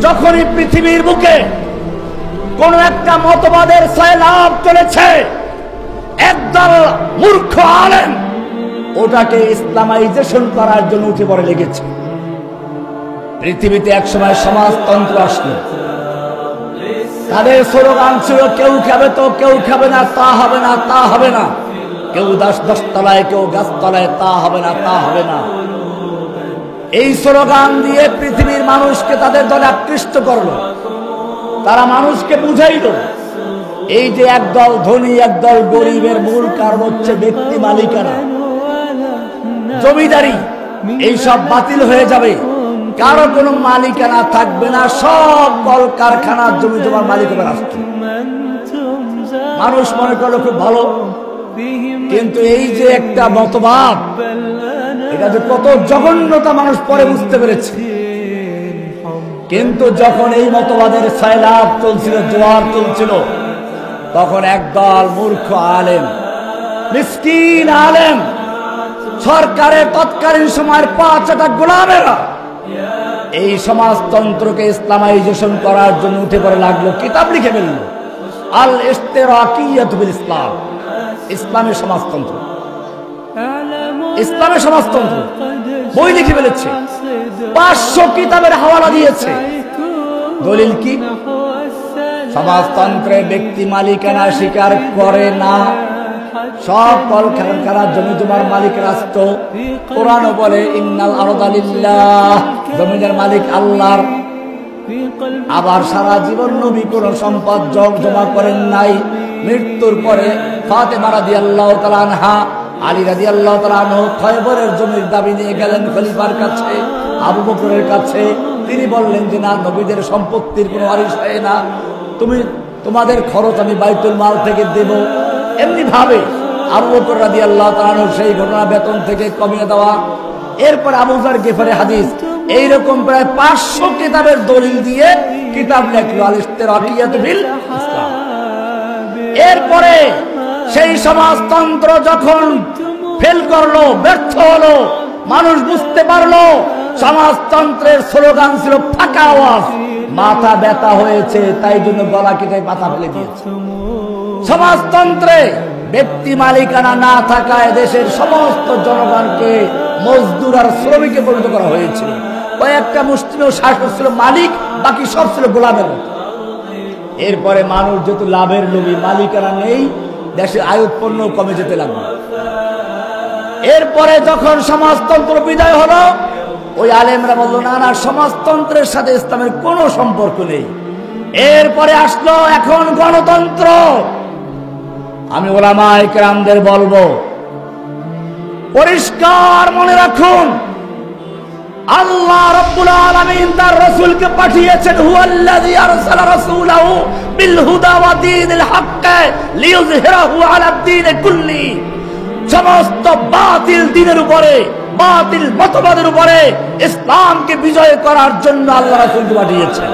যখনই পৃথিবীর বুকে কোন একটা মতবাদের সয়লাভ চলেছে, একদল মূর্খ আলেম ওটাকে ইসলামাইজেশন করার জন্য উঠে পড়ে লেগেছে। পৃথিবীতে একসময় সমাজতন্ত্র আসলো, তাদের স্লোগান ছিল কেউ খাবে তো কেউ খাবে না, তা হবে না, তা হবে না। কেউ দশতলায়, কেউ গাছতলায়, তা হবে না, তা হবে না। এই স্লোগান দিয়ে পৃথিবীর মানুষকে তাদের দলে আকৃষ্ট করলো। তারা মানুষকে বুঝাইল এই যে একদল ধনী একদল গরিবের মূল কারণ হচ্ছে ব্যক্তি মালিকানা, জমিদারি, এইসব বাতিল হয়ে যাবে, কারো কোনো মালিকানা থাকবে না, সব কলকারখানার জমি জমার মালিক হবে রাষ্ট্র। মানুষ মনে করলো খুব ভালো, কিন্তু এই যে একটা মতবাদ, এটা যে কত জঘন্যতা মানুষ পরে বুঝতে পেরেছে। কিন্তু যখন এই মতবাদের সয়লাভ চলছিল, জোয়ার চলছিল, তখন একদল মূর্খ আলেম, মিসকিন আলেম, সরকারের তৎকালীন সময়ের ৫টা গোলামেরা এই সমাজতন্ত্রকে ইসলামাইজেশন করার জন্য উঠে পড়ে লাগলো, কিতাব লিখে ফেলল, আল ইশতিরাকিয়াত বিল ইসলাম, ইসলামের সমাজতন্ত্র, ইসলামের সমাজতন্ত্র বই লিখে ফেলেছে, ৫০০ কিতাবের হাওয়ালা দিয়েছে। দলিল কি? সমাজতন্ত্রে ব্যক্তি মালিকানা স্বীকার করে না, সব কলকারখানার জমি জমার মালিক রাষ্ট্র। কোরআন বলে ইন্নাল আরদা লিল্লাহ, জমিনের মালিক আল্লাহর। আবার সারা জীবন নবী কোন সম্পদ জমা করেন নাই। মৃত্যুর পরে ফাতেমা রাদিয়াল্লাহু তাআলা আনহা, আলী রাদিয়াল্লাহু তাআলা আনহু খয়বরের জমির দাবি নিয়ে গেলেন খলিফার কাছে, আবু বকরের কাছে। তিনি বললেন যে না, নবীদের সম্পত্তির কোনো ওয়ারিশ হয় না, তোমাদের খরচ আমি বাইতুল মাল থেকে দেব। এমনি ভাবে আবু বকর রাদিয়াল্লাহু তাআলা আনহু সেই ঘটনা বেতন থেকে কমিয়ে দেওয়া। এরপর আবু যার গিফারি হাদিস, এইরকম প্রায় ৫০০ কিতাবের দলিল দিয়ে কিতাব লেখলো আল ইশতিরাকিয়াত বিল ইসলাম। এরপরে সেই সমাজতন্ত্র যখন ফেল করলো, ব্যর্থ হলো, মানুষ বুঝতে পারলো সমাজতন্ত্রের স্লোগান ছিল ফাঁকা আওয়াজ, মাথা ব্যথা হয়েছে, তাই জন্য গলা কেটে পাতা ফেলে দিয়েছে। সমাজতন্ত্রে ব্যক্তি মালিকানা না থাকায় দেশের সমস্ত জনগণকে মজদুর আর শ্রমিকে পরিণত করা হয়েছিল। কয়েকটা মুসলিম শাসক ছিল মালিক, বাকি সব ছিল গোলামের মতো। এরপরে মানুষ যেহেতু লাভের লোভী, মালিকানা নেই, দেশে আয় উৎপন্ন কমে যেতে লাগলো। এরপরে যখন সমাজতন্ত্র বিদায় হলো, ওই আলেমরা বলল না না, সমাজতন্ত্রের সাথে ইসলামের কোনো সম্পর্ক নেই। এরপরে আসলো এখন গণতন্ত্র। আমি উলামায়ে কেরামদের বলবো, পরিষ্কার মনে রাখুন, আল্লাহ রাব্বুল আলামিন তার রাসূলকে পাঠিয়েছেন, হুয়াল্লাযী আরসালা রাসূলাহু বিল হুদা ওয়া দীনিল হক লিইয়ুযহিরাহু আলাদ দীন কুল্লি। সমস্ত বাতিল দ্বীনের উপরে, বাতিল মতবাদের উপরে ইসলামকে বিজয় করার জন্য আল্লাহ রাসূলকে পাঠিয়েছেন।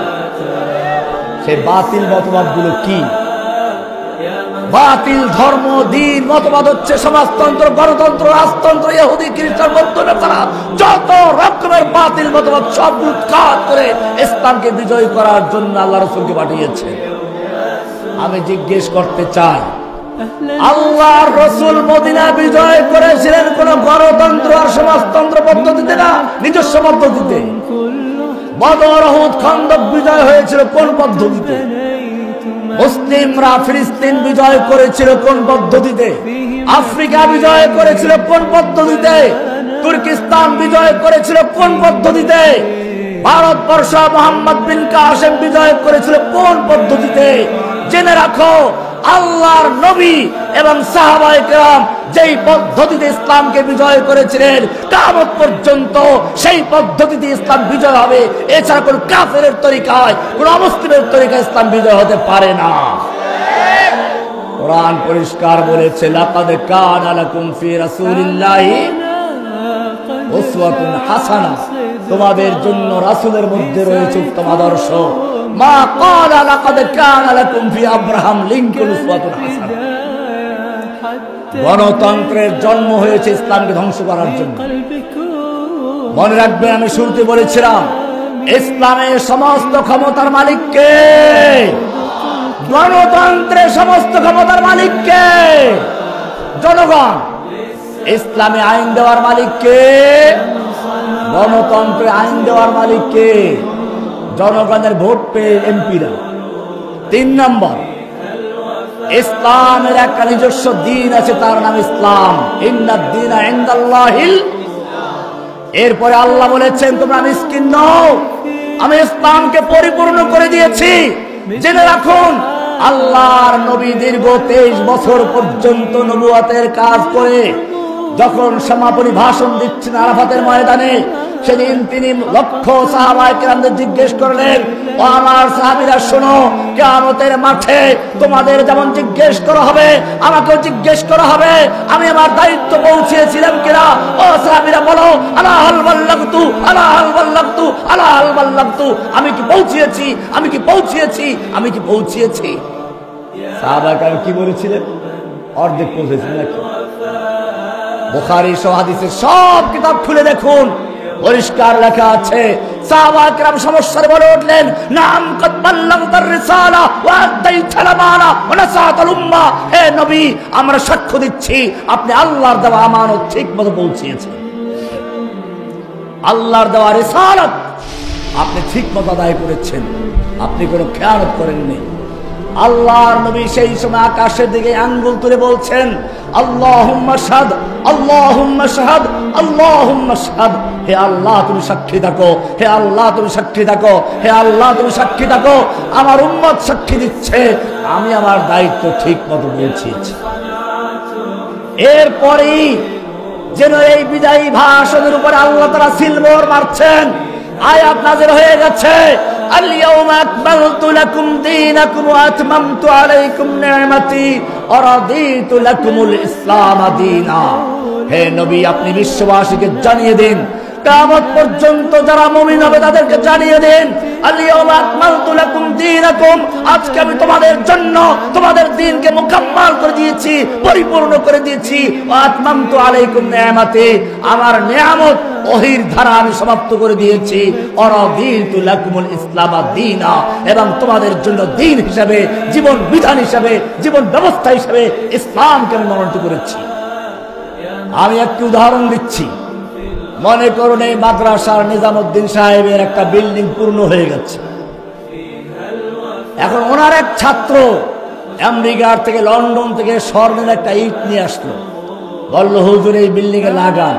সেই বাতিল মতবাদগুলো কি? বাতিল ধর্ম, দিন, মতবাদ হচ্ছে সমাজতন্ত্র, গণতন্ত্র, রাজতন্ত্র, ইহুদি, খ্রিস্টান, বৌদ্ধ, নাসারা, যত রকমের বাতিল মতবাদ সব উৎখাত করে ইসলামকে বিজয় করার জন্য আল্লাহ রাসূলকে পাঠিয়েছে। আমি জিজ্ঞেস করতে চাই, আল্লাহর রাসূল মদিনা বিজয় করেছিলেন কোন গণতন্ত্র আর সমাজতন্ত্র পদ্ধতিতে না, নিজস্ব পদ্ধতিতে। বদর, উহুদ, খন্দক বিজয় হয়েছিল কোন পদ্ধতিতে? মুসলিমরা ফিলিস্তিন বিজয় করেছিল কোন পদ্ধতিতে? আফ্রিকা বিজয় করেছিল কোন পদ্ধতিতে? তুর্কিস্তান বিজয় করেছিল কোন পদ্ধতিতে? ভারতবর্ষ মোহাম্মদ বিন কাসেম বিজয় করেছিল কোন পদ্ধতিতে? জেনে রাখো, আল্লাহর নবী এবং সাহাবায়ে কেরাম যেই পদ্ধতিতে ইসলামকে বিজয় করেছিলেন, কিয়ামত পর্যন্ত সেই পদ্ধতিতে ইসলাম বিজয় হবে। এছাড়া কোন কাফেরের তরিকায়, কোন অমুসলিমের তরিকায় ইসলাম বিজয় হতে পারে না। কোরআন পরিষ্কার বলেছে, লাকাদ কানা লাকুম ফি রাসূলিল্লাহি উসওয়াতুন হাসানাহ, তোমাদের জন্য রাসূলের মধ্যে রয়েছে উত্তম আদর্শ। মা ক্বালা লাকাদ কানা লাকুম ফি আব্রাহাম লিংকন উসওয়াতুন হাসানাহ। গণতন্ত্রের জন্ম হয়েছে ইসলামকে ধ্বংস করার জন্য। মনে রাখবেন, আমি শুরুতে বলেছিলাম ইসলামের সমস্ত ক্ষমতার মালিক কে? গণতন্ত্রের সমস্ত ক্ষমতার মালিক কে? জনগণ। ইসলামে আইন দেওয়ার মালিক কে? গণতন্ত্রে আইন দেওয়ার মালিক কে? জনগণের ভোট পেয়ে এমপিরা। 3 নম্বর, ইসলামের একটা নিজস্ব দিন আছে, তার নাম ইসলাম। ইন্নাদ দীনা ইনদাল্লাহিল। এরপরে আল্লাহ বলেছেন তোমরা মিসকিন নও, আমি ইসলামকে পরিপূর্ণ করে দিয়েছি। জেনে রাখুন, আল্লাহর নবী দীর্ঘ 23 বছর পর্যন্ত নবুয়তের কাজ করে যখন সমাপনী ভাষণ দিচ্ছেন আরাফাতের ময়দানে, সেদিন তিনি লক্ষ সাহাবায়ে কেরামদের জিজ্ঞেস করলেন, ও আমার সাহাবীরা শোনো, কিয়ামতের মাঠে তোমাদের যেমন জিজ্ঞেস করা হবে আমাকেও জিজ্ঞেস করা হবে আমি আমার দায়িত্ব পৌঁছেছিলাম কিনা। ও সাহাবীরা বলো, আলা হাল বাল্লাগতু, আলা হাল বাল্লাগতু, আলা হাল বাল্লাগতু। আমি কি পৌঁছিয়েছি, আমি কি পৌঁছিয়েছি, আমি কি পৌঁছিয়েছি? সাহাবায়ে কেরাম কি বলেছিলেন? অর্ধেক পৌঁছেছিলেন নাকি? বুখারী সহ হাদিসের সব কিতাব খুলে দেখুন, পরিষ্কার লেখা আছে। সাহাবায়ে কেরাম সমস্যার বলে উঠলেন, নাম কদ বাল্লাগতার রিসালা ওয়া আদাইতাল আমানা ওয়া নাসাতাল উম্মাহ। হে নবী, আমরা সাক্ষ্য দিচ্ছি আপনি আল্লাহর দেওয়া আমানত ঠিকমতো পৌঁছিয়েছেন। আল্লাহর দেওয়া রিসালাত আপনি ঠিকমতো আদায় করেছেন, আপনি কোনো খেয়ানত করেননি। আল্লাহর নবী সেই সময় আকাশের দিকে আঙ্গুল তুলে বলছেন, আল্লাহুম্মা শাহাদ, আল্লাহুম্মা শাহাদ, আল্লাহুম্মা শাহাদ। হে আল্লাহ তুমি সাক্ষী থাকো, হে আল্লাহ তুমি সাক্ষী থাকো, হে আল্লাহ তুমি সাক্ষী থাকো। আমার উম্মত সাক্ষী দিচ্ছে আমি আমার দায়িত্ব ঠিক মতো পৌঁছিয়েছি। এরপরেই যেন এই বিদায়ী ভাষণের উপরে আল্লাহ তাআলা সিলমোহর মারছেন, আয়াত নাযিল হয়ে গেছে, আল-ইয়াওমা আকমালতু লাকুম দীনাকুম ওয়া আতমামতু আলাইকুম নি'মাতি ওয়া রাদিতু লাকুমুল ইসলাম দীনা। হে নবী, আপনি বিশ্ববাসীকে জানিয়ে দিন, কিয়ামত পর্যন্ত যারা মুমিন হবে তাদেরকে জানিয়ে দিন, আল-ইয়াওমা আকমালতু লাকুম দীনাকুম, আজকে আমি তোমাদের জন্য তোমাদের দ্বীনকে মুকাম্মাল করে দিয়েছি, পরিপূর্ণ করে দিয়েছি। ওয়া আতমামতু আলাইকুম নি'মাতি, আমার নিয়ামত ওহির ধারা আমি সমাপ্ত করে দিয়েছি। ওয়া রাদিতু লাকুমুল ইসলাম দীনা, এবং তোমাদের জন্য দ্বীন হিসাবে, জীবন বিধান হিসাবে, জীবন ব্যবস্থা হিসাবে ইসলামকে আমি মনোনীত করেছি। আমি একটি উদাহরণ দিচ্ছি। মনে করুন এই মাদ্রাসার নিজামউদ্দিন সাহেবের একটা বিল্ডিং পূর্ণ হয়ে গেছে। এখন ওনার এক ছাত্র আমেরিকার থেকে, লন্ডন থেকে স্বর্ণের একটা ইট নিয়ে আসলো, বলল হুজুর এই বিল্ডিং এ লাগান।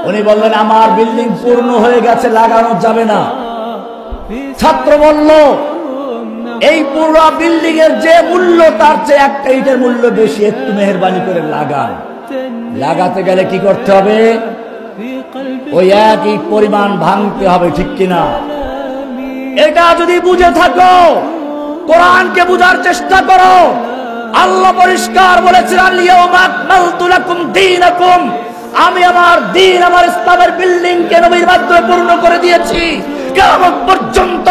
উনি বললেন আমার বিল্ডিং পূর্ণ হয়ে গেছে, লাগানো যাবে না। ছাত্র বলল এই পুরো বিল্ডিং এর যে মূল্য তার চেয়ে একটা ইটের মূল্য বেশি, একটু মেহেরবানি করে লাগান। লাগাতে গেলে কি করতে হবে? ওই একই পরিমাণ ভাঙতে হবে, ঠিক কিনা? এটা যদি বুঝে থাকো, কোরআনকে বুঝার চেষ্টা করো। আল্লাহ পরিষ্কার বলেছেন, আল-ইয়াওমা আকমালতু লাকুম দীনাকুম, আমি আমার দ্বীন, আমার ইসলামের বিল্ডিং কে নবীর মাধ্যমে পূর্ণ করে দিয়েছি। কিয়ামত পর্যন্ত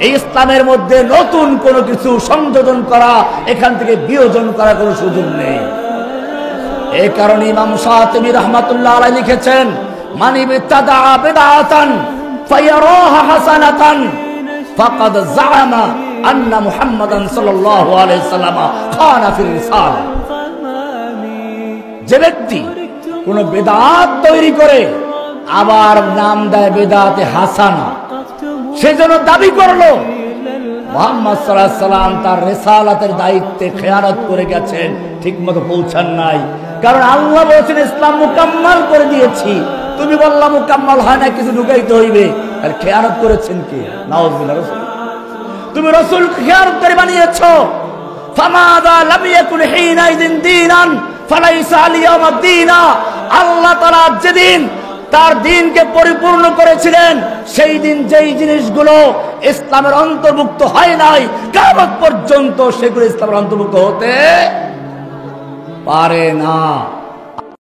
এই ইসলামের মধ্যে নতুন কোনো কিছু সংযোজন করা, এখান থেকে বিয়োজন করা কোনো সুযোগ নেই। এই কারণে ইমাম শাতিবী রাহমাতুল্লাহ আলাইহি লিখেছেন, মান ইবতাদা বিদআতান ফায়ারাহা হাসানাতান ফাকাদ যাআমা আন্না মুহাম্মাদান সাল্লাল্লাহু আলাইহি সাল্লাম খানা ফির রিসালা। যে ব্যক্তি কোন বিদআত তৈরি করে আবার নাম দেয় বিদআতে হাসানা, সেজন্য দাবি করলো মুহাম্মদ সাল্লাল্লাহু আলাইহি সাল্লাম তার রিসালাতের দায়িত্বে খেয়ানত করে গেছেন, ঠিকমতো পৌঁছান নাই। কারণ আল্লাহ বলেছেন ইসলাম মুকাম্মাল করে দিয়েছি, তুমি বললা মুকাম্মাল হয় না, কিছু ঢুকাইতে হইবে। আর খেয়ানত করেছেন কি? নাউযুবিল্লাহ। রাসূল, তুমি রাসূল খেয়ানতকারী বানিয়েছো। ফামাযা লাম ইয়াকুন হিনাইযিন দীনান ফালাইসা আল-ইয়াওমা দীনা। আল্লাহ তাআলা যেদিন তার দ্বীনকে পরিপূর্ণ করেছিলেন, সেই দিন যেই জিনিসগুলো ইসলামের অন্তর্ভুক্ত হয় নাই, কিয়ামত পর্যন্ত সেগুলো ইসলামের অন্তর্ভুক্ত হতে পারে না।